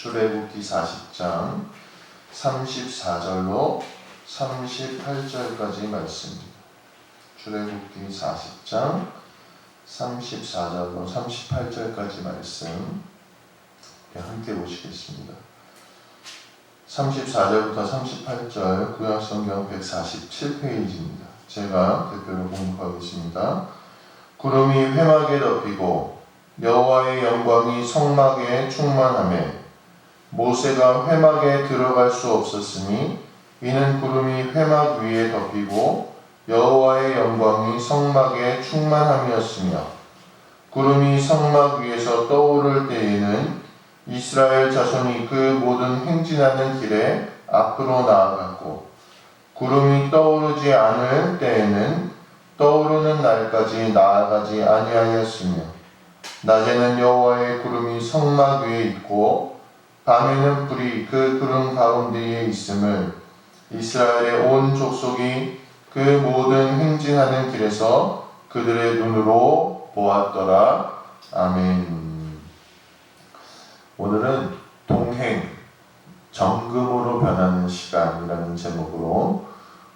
출애굽기 40장 34절로 38절까지 말씀입니다. 출애굽기 40장 34절로 38절까지 말씀 함께 보시겠습니다. 34절부터 38절 구약성경 147페이지입니다. 제가 대표로 공부하겠습니다. 구름이 회막에 덮이고 여호와의 영광이 성막에 충만하매 모세가 회막에 들어갈 수 없었으니 이는 구름이 회막 위에 덮이고 여호와의 영광이 성막에 충만함이었으며 구름이 성막 위에서 떠오를 때에는 이스라엘 자손이 그 모든 행진하는 길에 앞으로 나아갔고 구름이 떠오르지 않을 때에는 떠오르는 날까지 나아가지 아니하였으며 낮에는 여호와의 구름이 성막 위에 있고 밤에는 불이 그 구름 가운데에 있음을 이스라엘의 온 족속이 그 모든 행진하는 길에서 그들의 눈으로 보았더라. 아멘. 오늘은 동행, 정금으로 변하는 시간이라는 제목으로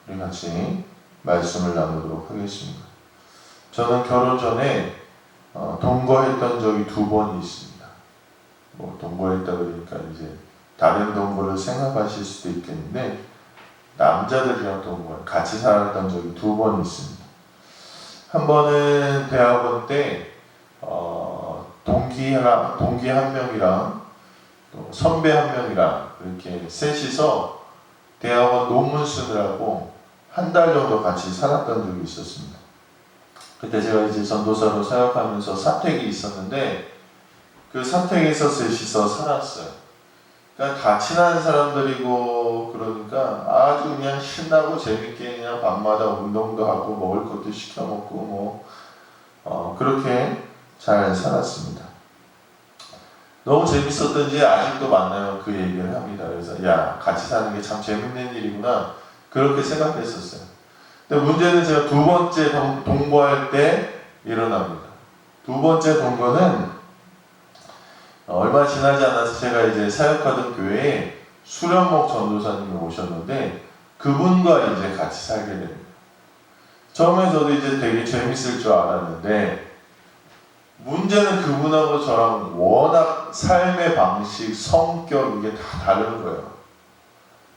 우리 같이 말씀을 나누도록 하겠습니다. 저는 결혼 전에 동거했던 적이 2번 있습니다. 동거했다 그러니까 이제 다른 동거를 생각하실 수도 있겠는데 남자들이랑 동거 같이 살았던 적이 2번 있습니다. 한 번은 대학원 때 동기 한 명이랑 또 선배 한 명이랑 이렇게 셋이서 대학원 논문 쓰느라고 한 달 정도 같이 살았던 적이 있었습니다. 그때 제가 이제 전도사로 사역하면서 사택이 있었는데 그 사택에서 셋이서 살았어요. 그러니까 다 친한 사람들이고 그러니까 아주 그냥 신나고 재밌게 그냥 밤마다 운동도 하고 먹을 것도 시켜 먹고 그렇게 잘 살았습니다. 너무 재밌었던지 아직도 만나면 그 얘기를 합니다. 그래서 야, 같이 사는 게 참 재밌는 일이구나 그렇게 생각했었어요. 근데 문제는 제가 2번째 동거할 때 일어납니다. 2번째 동거는 얼마 지나지 않아서 제가 이제 사역하던 교회에 수련목 전도사님이 오셨는데 그분과 이제 같이 살게 됩니다. 처음에 저도 이제 되게 재밌을 줄 알았는데 문제는 그분하고 저랑 워낙 삶의 방식, 성격 이게 다 다른 거예요.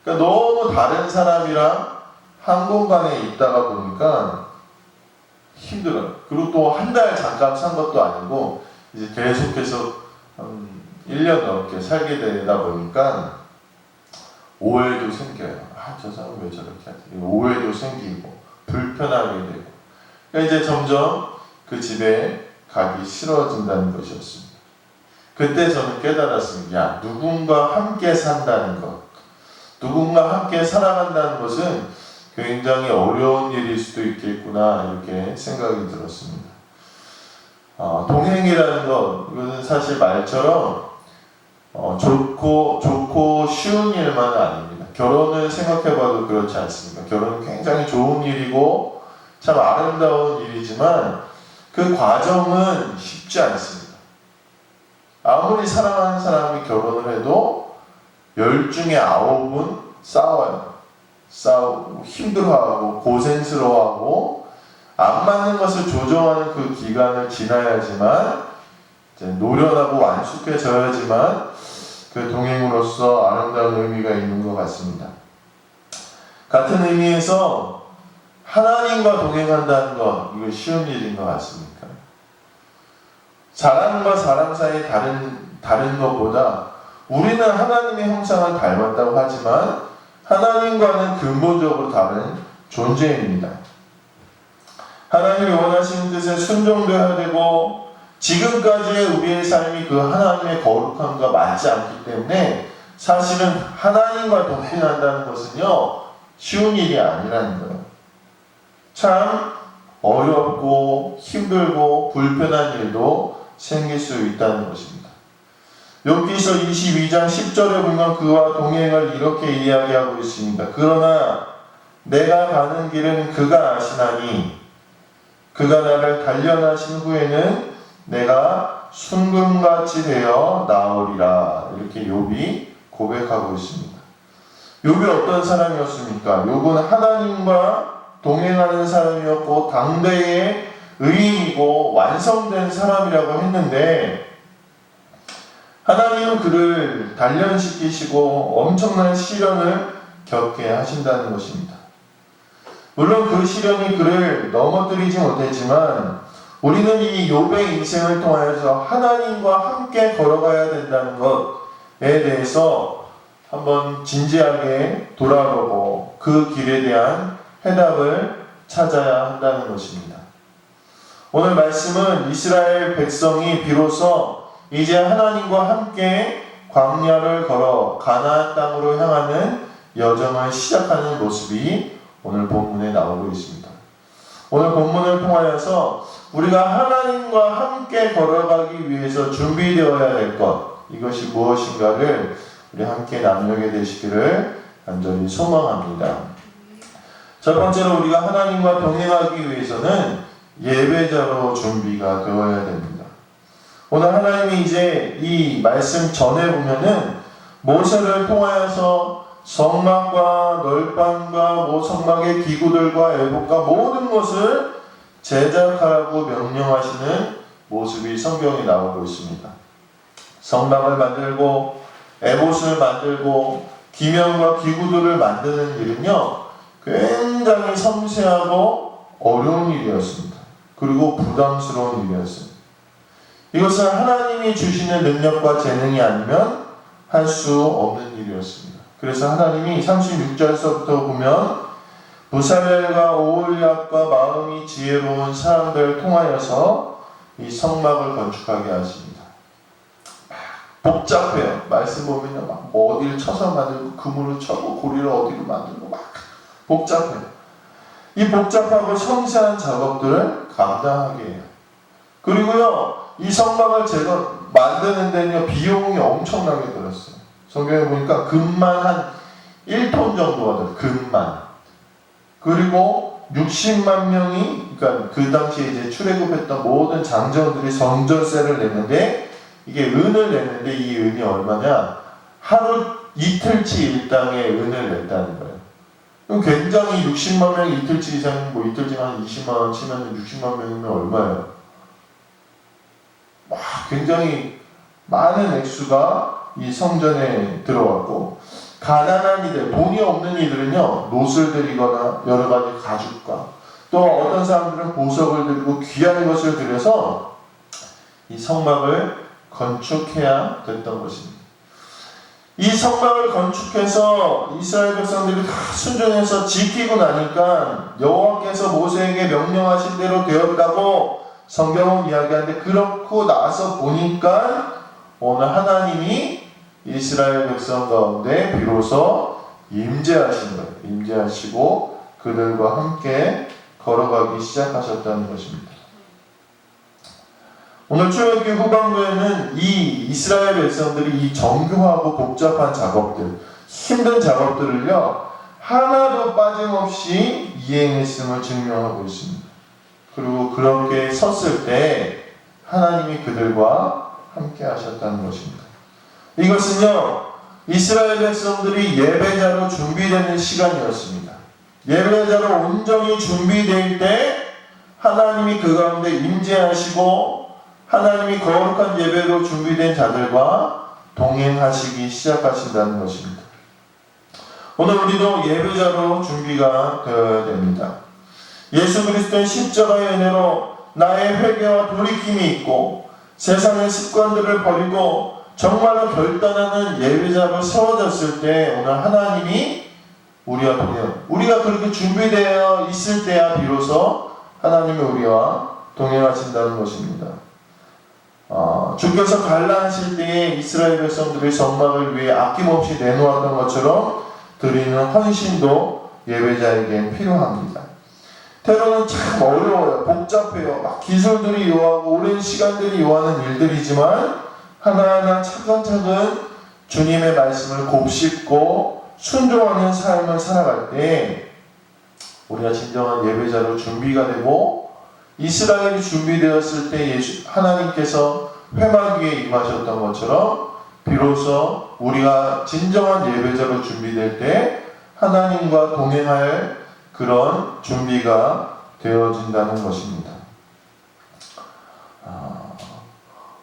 그러니까 너무 다른 사람이랑 한 공간에 있다가 보니까 힘들어요. 그리고 또 한 달 잠깐 산 것도 아니고 이제 계속해서 1년 넘게 살게 되다 보니까 오해도 생겨요. 저 사람 왜 저렇게 하지? 오해도 생기고 불편하게 되고 그러니까 이제 점점 그 집에 가기 싫어진다는 것이었습니다. 그때 저는 깨달았습니다. 야, 누군가 함께 산다는 것, 누군가 함께 살아간다는 것은 굉장히 어려운 일일 수도 있겠구나 이렇게 생각이 들었습니다. 동행이라는 것, 이거는 사실 말처럼 좋고 쉬운 일만은 아닙니다. 결혼을 생각해봐도 그렇지 않습니까? 결혼은 굉장히 좋은 일이고 참 아름다운 일이지만 그 과정은 쉽지 않습니다. 아무리 사랑하는 사람이 결혼을 해도 10중에 9은 싸우고 힘들어하고 고생스러워하고 안 맞는 것을 조정하는 그 기간을 지나야지만 이제 노련하고 완숙해져야지만 그 동행으로서 아름다운 의미가 있는 것 같습니다. 같은 의미에서 하나님과 동행한다는 것, 이거 쉬운 일인 것 같습니까? 사람과 사람 사이 다른 것보다 우리는 하나님의 형상을 닮았다고 하지만 하나님과는 근본적으로 다른 존재입니다. 하나님이 원하시는 뜻에 순종되어야 되고 지금까지의 우리의 삶이 그 하나님의 거룩함과 맞지 않기 때문에 사실은 하나님과 동행한다는 것은요 쉬운 일이 아니라는 거예요. 참 어렵고 힘들고 불편한 일도 생길 수 있다는 것입니다. 욥기서 22장 10절에 보면 그와 동행을 이렇게 이야기하고 있습니다. 그러나 내가 가는 길은 그가 아시나니 그가 나를 단련하신 후에는 내가 순금같이 되어 나오리라. 이렇게 욥이 고백하고 있습니다. 욥이 어떤 사람이었습니까? 욥은 하나님과 동행하는 사람이었고 당대의 의인이고 완성된 사람이라고 했는데 하나님은 그를 단련시키시고 엄청난 시련을 겪게 하신다는 것입니다. 물론 그 시련이 그를 넘어뜨리지 못했지만 우리는 이 욥의 인생을 통하여서 하나님과 함께 걸어가야 된다는 것에 대해서 한번 진지하게 돌아보고 그 길에 대한 해답을 찾아야 한다는 것입니다. 오늘 말씀은 이스라엘 백성이 비로소 이제 하나님과 함께 광야를 걸어 가나안 땅으로 향하는 여정을 시작하는 모습이 오늘 본문에 나오고 있습니다. 오늘 본문을 통하여서 우리가 하나님과 함께 걸어가기 위해서 준비되어야 될 것, 이것이 무엇인가를 우리 함께 나누게 되시기를 간절히 소망합니다. 첫 번째로 우리가 하나님과 동행하기 위해서는 예배자로 준비가 되어야 됩니다. 오늘 하나님이 이제 이 말씀 전에 보면은 모세를 통하여서 성막과 널판과 성막의 기구들과 애복과 모든 것을 제작하라고 명령하시는 모습이 성경에 나오고 있습니다. 성막을 만들고 애봇을 만들고 기명과 기구들을 만드는 일은요 굉장히 섬세하고 어려운 일이었습니다. 그리고 부담스러운 일이었습니다. 이것은 하나님이 주시는 능력과 재능이 아니면 할 수 없는 일이었습니다. 그래서 하나님이 36절서부터 보면 부살렐과 오홀리압과 마음이 지혜로운 사람들을 통하여서 이 성막을 건축하게 하십니다. 복잡해요. 말씀 보면 막 어디를 쳐서 만들고 금으로 쳐고 고리를 어디로 만들고 막 복잡해요. 이 복잡하고 섬세한 작업들을 감당하게 해요. 그리고요 이 성막을 제가 만드는 데는요 비용이 엄청나게 들었어요. 성경에 보니까 금만 한 1톤 정도가 돼요. 금만. 그리고 60만 명이 그러니까 그 당시에 이제 출애굽했던 모든 장정들이 성전세를 냈는데 이게 은을 냈는데 이 은이 얼마냐? 하루 이틀치 일당의 은을 냈다는 거예요. 그럼 굉장히 60만 명이 이틀치 이상 이틀치만 한 20만 원 치면 60만 명이면 얼마예요? 와, 굉장히 많은 액수가 이 성전에 들어왔고 가난한 이들, 돈이 없는 이들은요 노슬 들이거나 여러 가지 가죽과 또 어떤 사람들은 보석을 들고 귀한 것을 들여서 이 성막을 건축해야 됐던 것입니다. 이 성막을 건축해서 이스라엘 백성들이 다 순종해서 지키고 나니까 여호와께서 모세에게 명령하신 대로 되었다고 성경은 이야기하는데 그렇고 나서 보니까 오늘 하나님이 이스라엘 백성 가운데 비로소 임재하신 거예요. 임재하시고 그들과 함께 걸어가기 시작하셨다는 것입니다. 오늘 출애굽기 후반부에는 이 이스라엘 백성들이 이 정교하고 복잡한 작업들, 힘든 작업들을요 하나도 빠짐없이 이행했음을 증명하고 있습니다. 그리고 그렇게 섰을 때 하나님이 그들과 함께 하셨다는 것입니다. 이것은요 이스라엘 백성들이 예배자로 준비되는 시간이었습니다. 예배자로 온전히 준비될 때 하나님이 그 가운데 임재하시고 하나님이 거룩한 예배로 준비된 자들과 동행하시기 시작하신다는 것입니다. 오늘 우리도 예배자로 준비가 되어야 됩니다. 예수 그리스도의 십자가의 은혜로 나의 회개와 돌이킴이 있고 세상의 습관들을 버리고 정말로 결단하는 예배자로 세워졌을 때 오늘 하나님이 우리와 동행, 우리가 그렇게 준비되어 있을 때야 비로소 하나님이 우리와 동행하신다는 것입니다. 주께서 갈라하실 때에 이스라엘 백성들의 성막을 위해 아낌없이 내놓았던 것처럼 드리는 헌신도 예배자에겐 필요합니다. 때로는 참 어려워요. 복잡해요. 막 기술들이 요하고 오랜 시간들이 요하는 일들이지만 하나하나 차근차근 주님의 말씀을 곱씹고 순종하는 삶을 살아갈 때 우리가 진정한 예배자로 준비가 되고 이스라엘이 준비되었을 때 하나님께서 회막 위에 임하셨던 것처럼 비로소 우리가 진정한 예배자로 준비될 때 하나님과 동행할 그런 준비가 되어진다는 것입니다.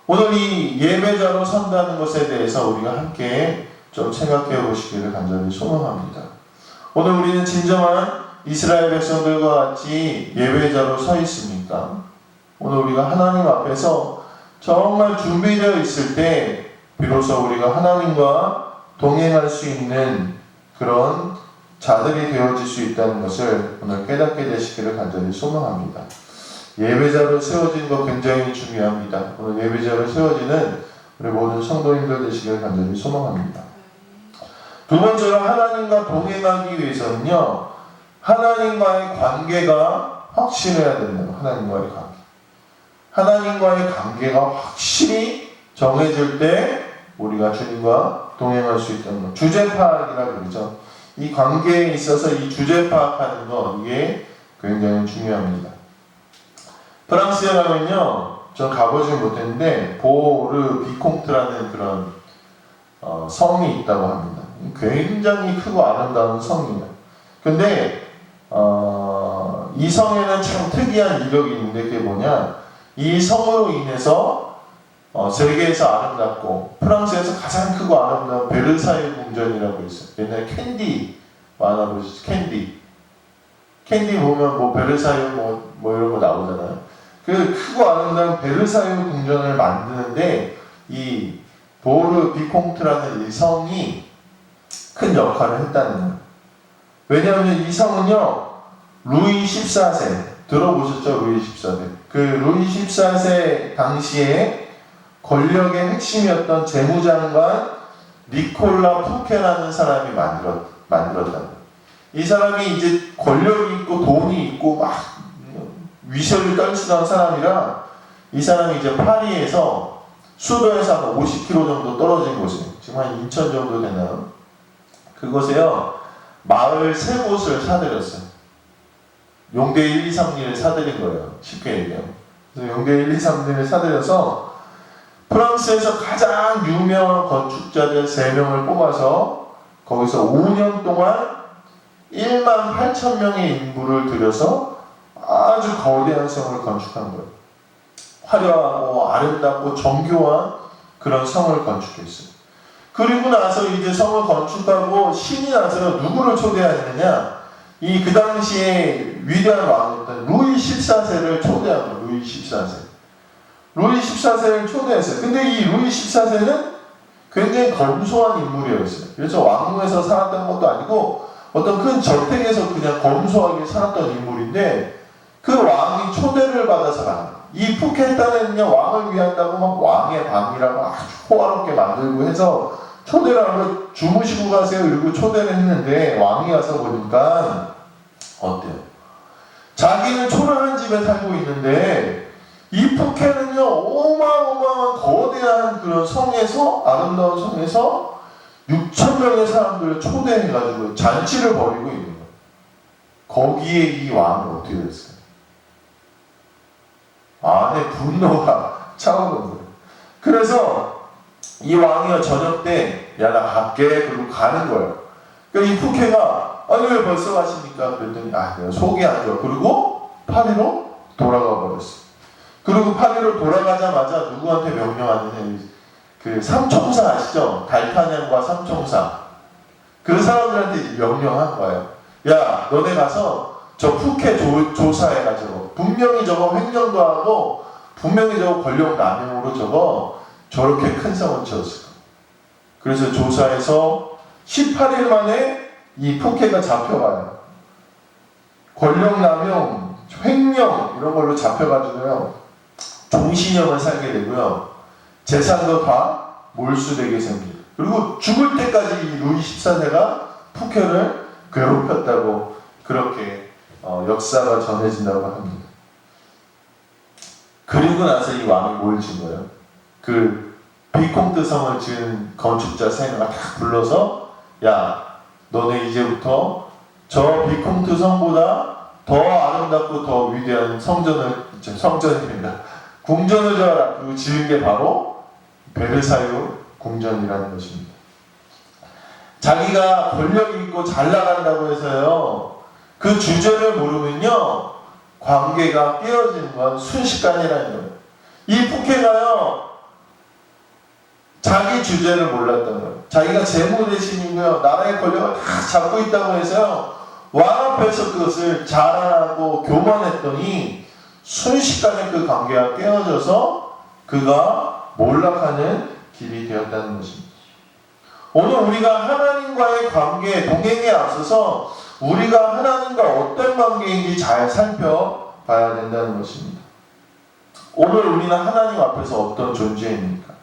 오늘 이 예배자로 선다는 것에 대해서 우리가 함께 좀 생각해 보시기를 간절히 소망합니다. 오늘 우리는 진정한 이스라엘 백성들과 같이 예배자로 서 있습니까? 오늘 우리가 하나님 앞에서 정말 준비되어 있을 때 비로소 우리가 하나님과 동행할 수 있는 그런 자들이 되어질 수 있다는 것을 오늘 깨닫게 되시기를 간절히 소망합니다. 예배자로 세워진 거 굉장히 중요합니다. 오늘 예배자로 세워지는 우리 모든 성도님들 되시기를 간절히 소망합니다. 두 번째로 하나님과 동행하기 위해서는요, 하나님과의 관계가 확실해야 된다. 하나님과의 관계. 하나님과의 관계가 확실히 정해질 때 우리가 주님과 동행할 수 있다는 것. 주제 파악이라고 그러죠. 이 관계에 있어서 이 주제 파악하는 것, 이게 굉장히 중요합니다. 프랑스에 가면요, 전 가보진 못했는데 보르 비콩트라는 그런 성이 있다고 합니다. 굉장히 크고 아름다운 성이에요. 근데 이 성에는 참 특이한 이력이 있는데 그게 뭐냐, 이 성으로 인해서 세계에서 아름답고 프랑스에서 가장 크고 아름다운 베르사유 궁전이라고 있어요. 옛날에 캔디 만화 보시죠. 캔디 보면 뭐 베르사유 뭐 이런 거 나오잖아요. 그 크고 아름다운 베르사유 궁전을 만드는데 이 보르 비콩트라는 이 성이 큰 역할을 했다는 거예요. 왜냐하면 이 성은요, 루이 14세 들어보셨죠? 루이 14세. 그 루이 14세 당시에 권력의 핵심이었던 재무장관 니콜라 푸케라는 사람이 만들었다. 이 사람이 이제 권력이 있고 돈이 있고 막 위세를 떨치던 사람이라, 이 사람이 이제 파리에서 수도에서 한 50km 정도 떨어진 곳에, 지금 한 인천 정도 되나요? 그곳에요, 마을 3곳을 사들였어요. 용대 1, 2, 3, 1을 사들인 거예요. 쉽게 얘기하면. 그래서 용대 1, 2, 3, 1을 사들여서 프랑스에서 가장 유명한 건축자들 3명을 뽑아서 거기서 5년 동안 18,000명의 인부를 들여서 아주 거대한 성을 건축한 거예요. 화려하고 아름답고 정교한 그런 성을 건축했어요. 그리고 나서 이제 성을 건축하고 신이 나서 누구를 초대했느냐, 이 그 당시에 위대한 왕이었던 루이 14세를 초대한 거예요. 루이 14세. 루이 14세를 초대했어요. 근데 이 루이 14세는 굉장히 검소한 인물이었어요. 그래서 왕궁에서 살았던 것도 아니고 어떤 큰 저택에서 그냥 검소하게 살았던 인물인데, 그 왕이 초대를 받아서 간 거예요. 이 푸켓단은요, 왕을 위한다고 막 왕의 방이라고 아주 호화롭게 만들고 해서 초대를 하고 주무시고 가세요 이러고 초대를 했는데, 왕이 와서 보니까 어때요? 자기는 초라한 집에 살고 있는데 이 푸켓은요, 어마어마한 거대한 그런 성에서, 아름다운 성에서 6,000명의 사람들을 초대해가지고 잔치를 벌이고 있는 거예요. 거기에 이 왕은 어떻게 됐어요? 안에 분노가 차오른 거예요. 그래서 이 왕이요, 저녁 때, 야, 나 갈게. 그리고 가는 거예요. 그러니까 이 푸케가, 아니, 왜 벌써 가십니까? 그랬더니, 내가 속이 안 좋아. 그리고 파리로 돌아가 버렸어요. 그리고 파리로 돌아가자마자 누구한테 명령하느냐, 그 삼총사 아시죠? 달타냥과 삼총사. 그 사람들한테 명령한 거예요. 야, 너네 가서 저 푸케 조사해가지고, 분명히 저거 횡령도 하고, 분명히 저거 권력 남용으로 저렇게 큰 성을 지었을 거예요. 그래서 조사해서 18일 만에 이 푸케가 잡혀가요. 권력 남용, 횡령 이런 걸로 잡혀가지고요, 종신형을 살게 되고요, 재산도 다 몰수되게 생깁니다. 그리고 죽을 때까지 이 루이 14세가 푸케를 괴롭혔다고 그렇게 역사가 전해진다고 합니다. 그리고 나서 이 왕이 뭘 진 거예요? 그 비콩트 성을 지은 건축자 3명을 다 불러서, 야, 너네 이제부터 저 비콩트 성보다 더 아름답고 더 위대한 성전입니다. 궁전을 지어라. 그리고 지은 게 바로 베르사유 궁전이라는 것입니다. 자기가 권력이 있고 잘 나간다고 해서요, 그 주제를 모르면요, 관계가 깨어지는 건 순식간이라는 거예요. 이 북해가요, 자기 주제를 몰랐던 거예요. 자기가 재무 대신이고요, 나라의 권력을 다 잡고 있다고 해서요, 왕 앞에서 그것을 자랑하고 교만했더니 순식간에 그 관계가 깨어져서 그가 몰락하는 길이 되었다는 것입니다. 오늘 우리가 하나님과의 관계, 동행에 앞서서 우리가 하나님과 어떤 관계인지 잘 살펴봐야 된다는 것입니다. 오늘 우리는 하나님 앞에서 어떤 존재입니까?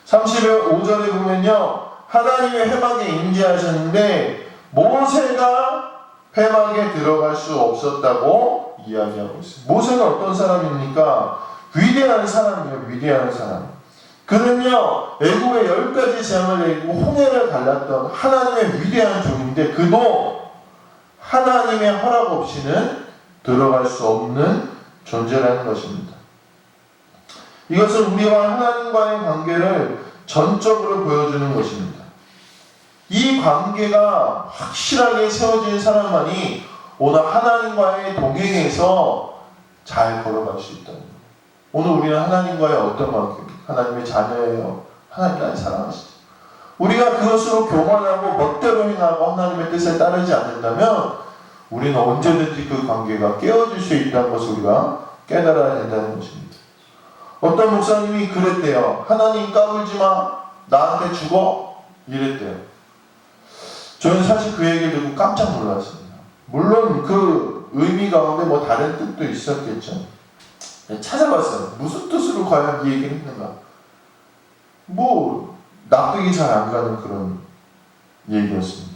35절에 보면요, 하나님이 회막에 임재하셨는데 모세가 회막에 들어갈 수 없었다고 이야기하고 있어요. 모세는 어떤 사람입니까? 위대한 사람이에요. 위대한 사람. 그는요, 애굽의 10가지 재앙을 내리고 홍해를 갈랐던 하나님의 위대한 종인데 그도 하나님의 허락 없이는 들어갈 수 없는 존재라는 것입니다. 이것은 우리와 하나님과의 관계를 전적으로 보여주는 것입니다. 이 관계가 확실하게 세워진 사람만이 오늘 하나님과의 동행에서 잘 걸어갈 수 있다는 거예요. 오늘 우리는 하나님과의 어떤 관계입니까? 하나님의 자녀예요. 하나님 나를 사랑하시죠. 우리가 그것으로 교만하고 멋대로 행하고 하나님의 뜻에 따르지 않는다면 우리는 언제든지 그 관계가 깨어질 수 있다는 것을 우리가 깨달아야 된다는 것입니다. 어떤 목사님이 그랬대요. 하나님 까불지 마. 나한테 죽어. 이랬대요. 저는 사실 그 얘기를 듣고 깜짝 놀랐습니다. 물론 그 의미 가운데 뭐 다른 뜻도 있었겠죠. 찾아봤어요. 무슨 뜻으로 과연 이 얘기를 했는가. 뭐 납득이 잘 안 가는 그런 얘기였습니다.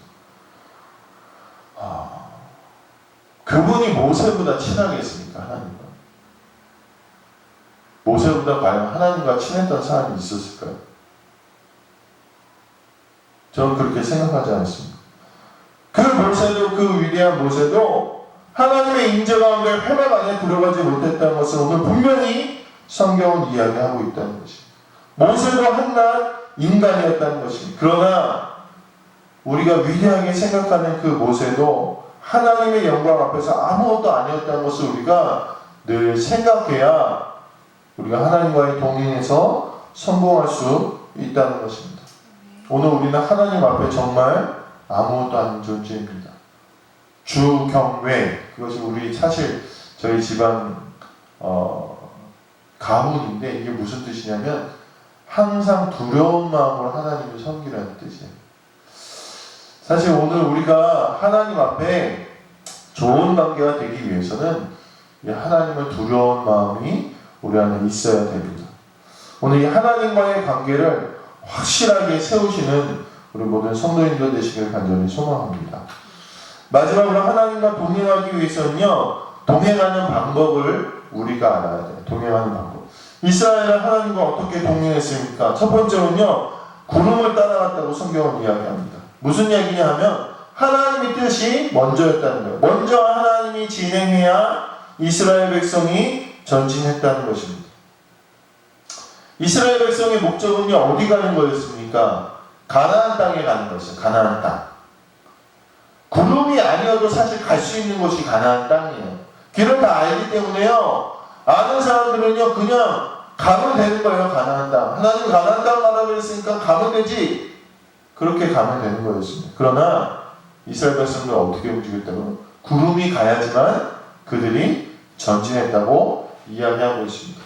그분이 모세보다 친하겠습니까? 하나님과. 모세보다 과연 하나님과 친했던 사람이 있었을까요? 저는 그렇게 생각하지 않습니다. 그 모세도, 그 위대한 모세도 하나님의 임재 가운데 회막 안에 들어가지 못했다는 것을 오늘 분명히 성경은 이야기하고 있다는 것입니다. 모세도 한낱 인간이었다는 것입니다. 그러나 우리가 위대하게 생각하는 그 모세도 하나님의 영광 앞에서 아무것도 아니었다는 것을 우리가 늘 생각해야 우리가 하나님과의 동행에서 성공할 수 있다는 것입니다. 오늘 우리는 하나님 앞에 정말 아무것도 아닌 존재입니다. 주경외, 그것이 우리 사실 저희 집안 가문인데 이게 무슨 뜻이냐면 항상 두려운 마음으로 하나님을 섬기라는 뜻이에요. 사실 오늘 우리가 하나님 앞에 좋은 관계가 되기 위해서는 이 하나님을 두려운 마음이 우리 안에 있어야 됩니다. 오늘 이 하나님과의 관계를 확실하게 세우시는 우리 모든 성도님들 되시길 간절히 소망합니다. 마지막으로 하나님과 동행하기 위해서는요, 동행하는 방법을 우리가 알아야 돼요. 동행하는 방법. 이스라엘은 하나님과 어떻게 동행했습니까? 첫 번째로는요, 구름을 따라갔다고 성경은 이야기합니다. 무슨 얘기냐 하면 하나님의 뜻이 먼저였다는 거예요. 먼저 하나님이 진행해야 이스라엘 백성이 전진했다는 것입니다. 이스라엘 백성의 목적은요, 어디 가는 거였습니까? 가나안 땅에 가는 것이죠. 가나안 땅. 구름이 아니어도 사실 갈 수 있는 곳이 가나안 땅이에요. 길을 다 알기 때문에요, 아는 사람들은요, 그냥 가면 되는 거예요. 가나안 땅. 하나님 가나안 땅 가라고 그랬으니까 가면 되지. 그렇게 가면 되는 거였습니다. 그러나 이스라엘 백성들은 어떻게 움직였다고요? 구름이 가야지만 그들이 전진했다고 이야기하고 있습니다.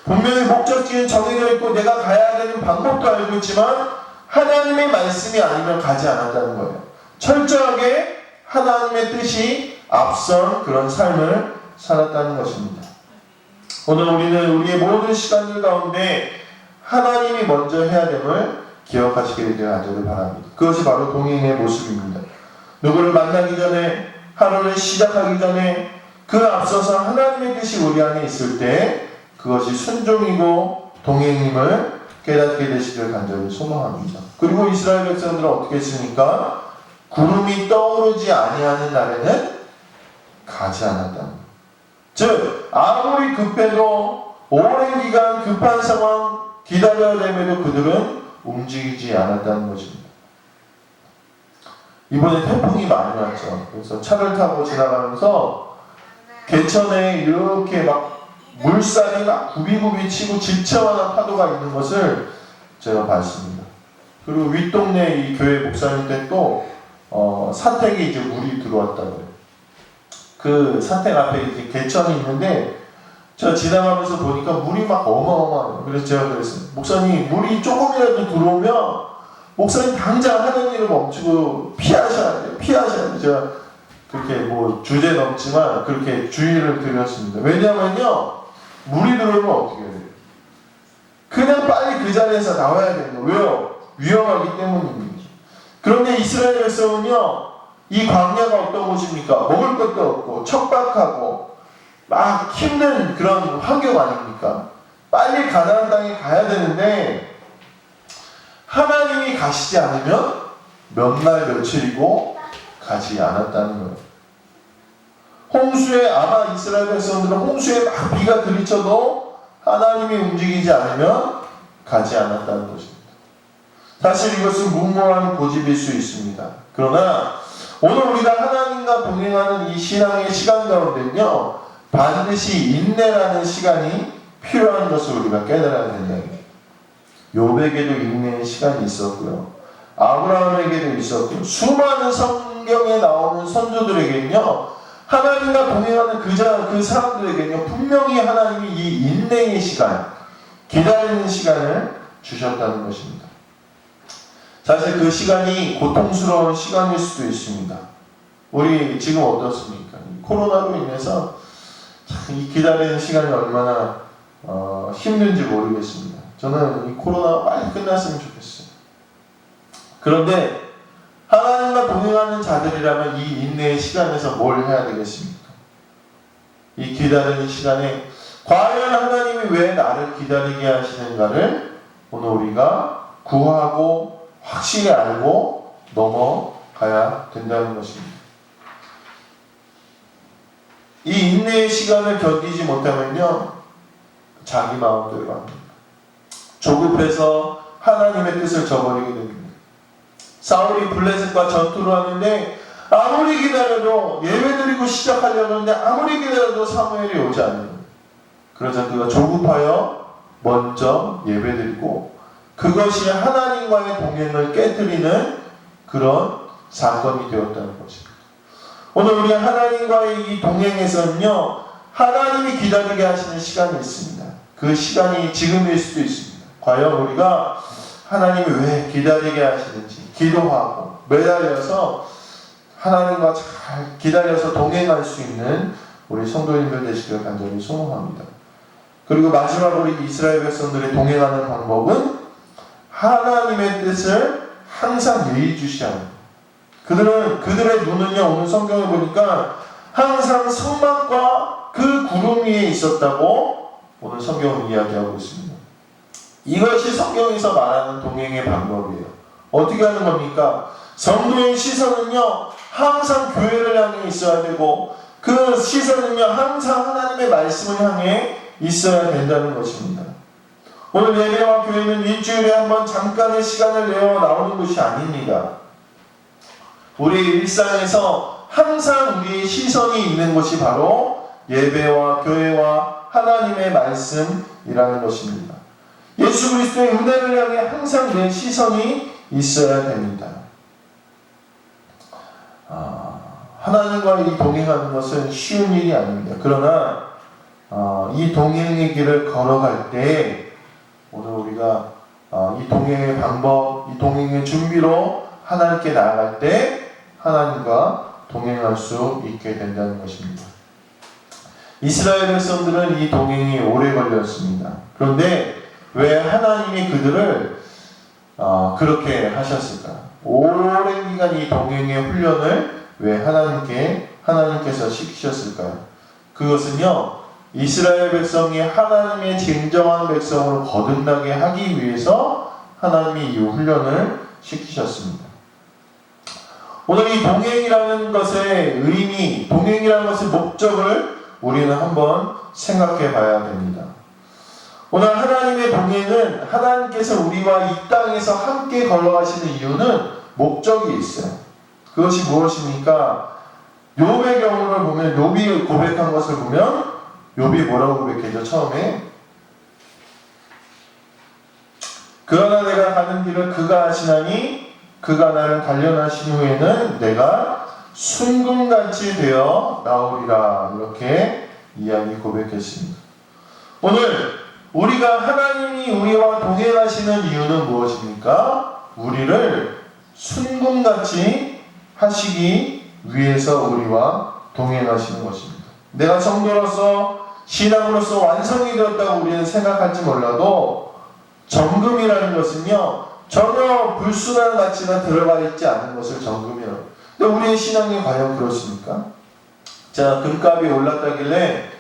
분명히 목적지는 정해져 있고 내가 가야 되는 방법도 알고 있지만 하나님의 말씀이 아니면 가지 않았다는 거예요. 철저하게 하나님의 뜻이 앞선 그런 삶을 살았다는 것입니다. 오늘 우리는 우리의 모든 시간들 가운데 하나님이 먼저 해야 됨을 기억하시길 간절히 바랍니다. 그것이 바로 동행의 모습입니다. 누구를 만나기 전에, 하루를 시작하기 전에 그 앞서서 하나님의 뜻이 우리 안에 있을 때 그것이 순종이고 동행임을 깨닫게 되시길 간절히 소망합니다. 그리고 이스라엘 백성들은 어떻게 했습니까? 구름이 떠오르지 아니하는 날에는 가지 않았다는 것. 즉 아무리 급해도 오랜 기간 급한 상황 기다려야 됨에도 그들은 움직이지 않았다는 것입니다. 이번에 태풍이 많이 왔죠. 그래서 차를 타고 지나가면서 개천에 이렇게 막 물살이 막 굽이굽이 치고 질처만한 파도가 있는 것을 제가 봤습니다. 그리고 윗동네 이 교회 목사님 때 또 사택에 이제 물이 들어왔다고요. 그 사택 앞에 이제 개천이 있는데 제가 지나가면서 보니까 물이 막 어마어마해요. 그래서 제가 그랬어요. 목사님, 물이 조금이라도 들어오면 목사님 당장 하는 일을 멈추고 피하셔야 돼요. 피하셔야 돼요. 제가 그렇게 뭐 주제 넘지만 그렇게 주의를 드렸습니다. 왜냐면요, 물이 들어오면 어떻게 해야 돼요? 그냥 빨리 그 자리에서 나와야 됩니다. 왜요? 위험하기 때문입니다. 그런데 이스라엘 백성은요, 이 광야가 어떤 곳입니까? 먹을 것도 없고 척박하고 막 힘든 그런 환경 아닙니까? 빨리 가나안 땅에 가야 되는데 하나님이 가시지 않으면 몇 날 며칠이고 가지 않았다는 거예요. 홍수에 아마 이스라엘 백성들은 홍수에 막 비가 들이쳐도 하나님이 움직이지 않으면 가지 않았다는 것입니다. 사실 이것은 무모한 고집일 수 있습니다. 그러나 오늘 우리가 하나님과 동행하는 이 신앙의 시간 가운데는요, 반드시 인내라는 시간이 필요한 것을 우리가 깨달아야 된다. 욥에게도 인내의 시간이 있었고요. 아브라함에게도 있었고요. 수많은 성경에 나오는 선조들에게는요, 하나님과 동행하는 그 사람들에게는요, 분명히 하나님이 이 인내의 시간, 기다리는 시간을 주셨다는 것입니다. 사실 그 시간이 고통스러운 시간일 수도 있습니다. 우리 지금 어떻습니까? 코로나로 인해서 이 기다리는 시간이 얼마나 힘든지 모르겠습니다. 저는 이 코로나가 빨리 끝났으면 좋겠어요. 그런데 하나님과 동행하는 자들이라면 이 인내의 시간에서 뭘 해야 되겠습니까? 이 기다리는 시간에 과연 하나님이 왜 나를 기다리게 하시는가를 오늘 우리가 구하고 확실히 알고 넘어가야 된다는 것입니다. 이 인내의 시간을 견디지 못하면요, 자기 마음대로 합니다. 조급해서 하나님의 뜻을 저버리게 됩니다. 사울이 블레셋과 전투를 하는데 아무리 기다려도 예배드리고 시작하려고 하는데 아무리 기다려도 사무엘이 오지 않는 거예요. 그래서 그가 조급하여 먼저 예배드리고 그것이 하나님과의 동행을 깨뜨리는 그런 사건이 되었다는 것입니다. 오늘 우리 하나님과의 이 동행에서는요, 하나님이 기다리게 하시는 시간이 있습니다. 그 시간이 지금일 수도 있습니다. 과연 우리가 하나님이 왜 기다리게 하시는지 기도하고 매달려서 하나님과 잘 기다려서 동행할 수 있는 우리 성도님들 되시길 간절히 소망합니다. 그리고 마지막으로 이스라엘 백성들이 동행하는 방법은 하나님의 뜻을 항상 예의주시하는, 그들의 눈은요, 오늘 성경에 보니까 항상 성막과 그 구름 위에 있었다고 오늘 성경은 이야기하고 있습니다. 이것이 성경에서 말하는 동행의 방법이에요. 어떻게 하는 겁니까? 성도의 시선은요, 항상 교회를 향해 있어야 되고 그 시선은요, 항상 하나님의 말씀을 향해 있어야 된다는 것입니다. 오늘 예배와 교회는 일주일에 한 번 잠깐의 시간을 내어 나오는 것이 아닙니다. 우리 일상에서 항상 우리의 시선이 있는 것이 바로 예배와 교회와 하나님의 말씀이라는 것입니다. 예수 그리스도의 은혜를 향해 항상 내 시선이 있어야 됩니다. 하나님과 이 동행하는 것은 쉬운 일이 아닙니다. 그러나 이 동행의 길을 걸어갈 때 오늘 우리가 이 동행의 방법, 이 동행의 준비로 하나님께 나아갈 때 하나님과 동행할 수 있게 된다는 것입니다. 이스라엘 백성들은 이 동행이 오래 걸렸습니다. 그런데 왜 하나님이 그들을 그렇게 하셨을까? 오랜 기간 이 동행의 훈련을 왜 하나님께서 시키셨을까요? 그것은요, 이스라엘 백성이 하나님의 진정한 백성으로 거듭나게 하기 위해서 하나님이 이 훈련을 시키셨습니다. 오늘 이 동행이라는 것의 의미, 동행이라는 것의 목적을 우리는 한번 생각해 봐야 됩니다. 오늘 하나님의 동행은 하나님께서 우리와 이 땅에서 함께 걸어가시는 이유는 목적이 있어요. 그것이 무엇입니까? 욥의 경우를 보면, 욥이 고백한 것을 보면 욥이 뭐라고 고백했죠? 처음에 그러나 내가 가는 길을 그가 아시나니 그가 나를 단련하신 후에는 내가 순금같이 되어 나오리라. 이렇게 이야기 고백했습니다. 오늘 우리가 하나님이 우리와 동행하시는 이유는 무엇입니까? 우리를 순금같이 하시기 위해서 우리와 동행하시는 것입니다. 내가 성도로서 신앙으로서 완성이 되었다고 우리는 생각할지 몰라도 정금이라는 것은요 전혀 불순한 가치가 들어가 있지 않은 것을 정금이라고. 근데 우리의 신앙이 과연 그렇습니까? 자, 금값이 올랐다길래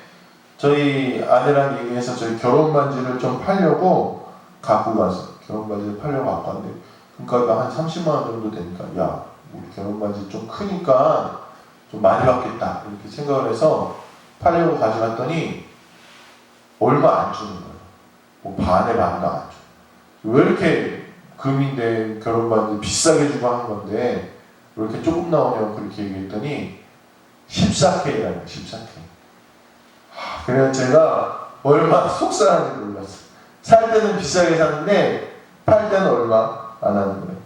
저희 아내랑 얘기해서 저희 결혼 반지를 좀 팔려고 갖고 가서 결혼 반지를 팔려고 갖고 왔는데 금값이 한 30만 원 정도 되니까 야 우리 결혼 반지 좀 크니까 좀 많이 받겠다 이렇게 생각을 해서 팔려고 가져갔더니 얼마 안 주는 거예요. 뭐 반에 반도 안 줘. 왜 이렇게 금인데 결혼 반지 비싸게 주고 하는 건데 왜 이렇게 조금 나오냐고 그렇게 얘기했더니 14K라는 14K. 그래서 제가 얼마 속상한지 몰랐어요. 살 때는 비싸게 샀는데 팔 때는 얼마 안 하는 거예요.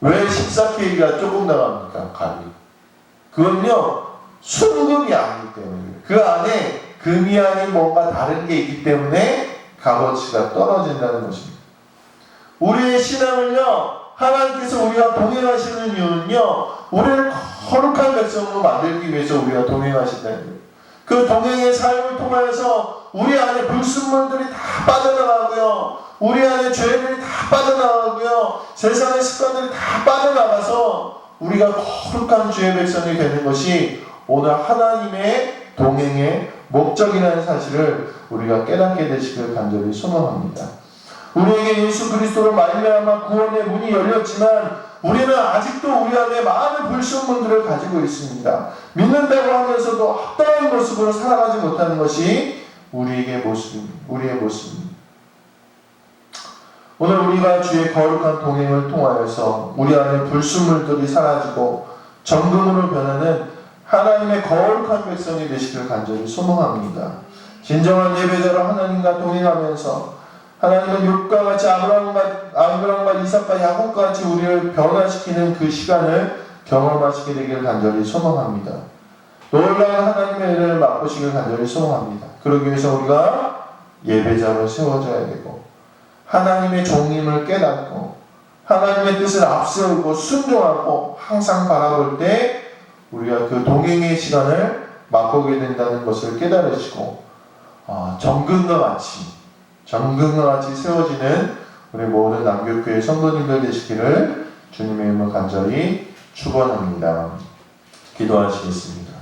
왜 14K가 조금 나갑니까? 값이. 그건요 순금이 아니기 때문에 그 안에 금이 아닌 뭔가 다른 게 있기 때문에 값어치가 떨어진다는 것입니다. 우리의 신앙을요 하나님께서 우리와 동행하시는 이유는요 우리를 거룩한 백성으로 만들기 위해서 우리와 동행하신다는 거예요. 그 동행의 삶을 통하여서 우리 안에 불순물들이 다 빠져나가고요 우리 안에 죄들이 다 빠져나가고요 세상의 습관들이 다 빠져나가서 우리가 거룩한 주의 백성이 되는 것이 오늘 하나님의 동행의 목적이라는 사실을 우리가 깨닫게 되시길 간절히 소망합니다. 우리에게 예수 그리스도로 말미암아 구원의 문이 열렸지만 우리는 아직도 우리 안에 많은 불순물들을 가지고 있습니다. 믿는다고 하면서도 합당한 모습으로 살아가지 못하는 것이 우리의 모습입니다. 오늘 우리가 주의 거룩한 동행을 통하여서 우리 안에 불순물들이 사라지고 정금으로 변하는 하나님의 거룩한 백성이 되시길 간절히 소망합니다. 진정한 예배자로 하나님과 동행하면서 하나님은 욥과 같이 아브라함과 이삭과 야곱과 같이 우리를 변화시키는 그 시간을 경험하시게 되길 간절히 소망합니다. 놀라운 하나님의 은혜를 맛보시길 간절히 소망합니다. 그러기 위해서 우리가 예배자로 세워져야 되고 하나님의 종임을 깨닫고 하나님의 뜻을 앞세우고 순종하고 항상 바라볼 때 우리가 그 동행의 시간을 맛보게 된다는 것을 깨달으시고 정금과 같이 세워지는 우리 모든 남교교회 성도님들 되시기를 주님의 이름으로 간절히 축원합니다. 기도하시겠습니다.